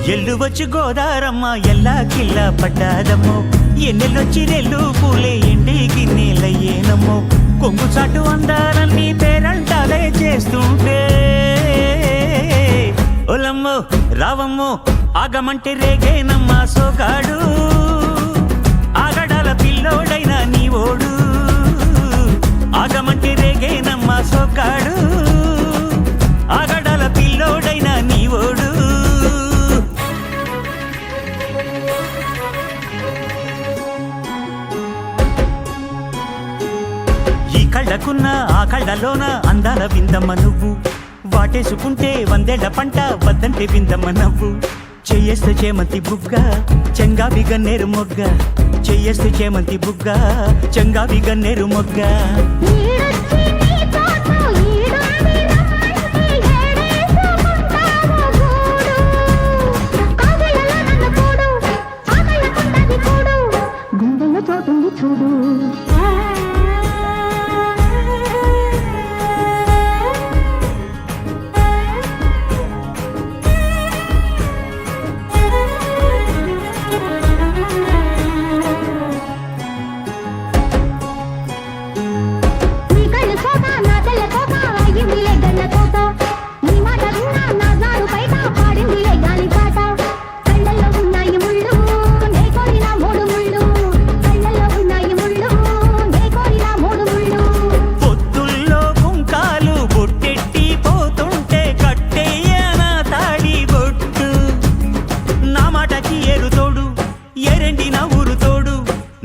ఎల్లు వచ్చి గోదారమ్మ ఎల్లా కిల్లా పడ్డాదమ్మో ఎన్నెల్లొచ్చి రెల్లు పూలే ఎండి గిన్నెలయ్యేనమ్మో కొంగు చాటు అందాలన్నీ పేరంటాలే చేస్తుంటే ఒలమ్మో రావమ్మో ఆగమంటే రేగేనమ్మా సోగాడు ఆగడాల పిల్లోడైనా నీ ఓడు ఆగమంటే రేగేనమ్మా సోగాడు ఆగడాల పిల్లోడైనా నీ ఓడు కళ్ళకున్న ఆ కళ్ళలోన అందాల విందమ్మ నువ్వు వాటేసుకుంటే వందేళ్ల పంట వద్దంటే విందమ్మ నవ్వు చెయ్యేస్తే చేమంతి బుగ్గ చెంగావి గన్నేరు మొగ్గ చెయ్యేస్తే చేమంతి బుగ్గ చెంగావి గన్నేరు మొగ్గ చూడు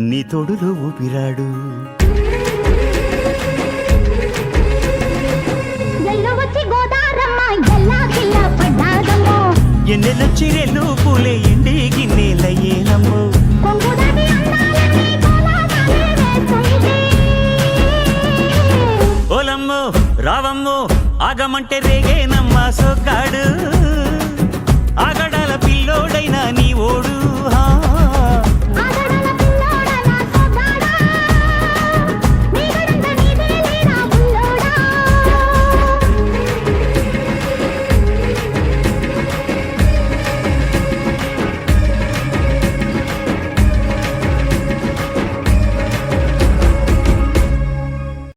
నీ తోడులో ఊపిరాడు ఎన్నెలొచ్చి రెల్లు పూలే ఎండి గిన్నెలయ్యేనమ్మో ఓలమ్మో రావమ్మో ఆగమంటే రేగేనమ్మా సోగా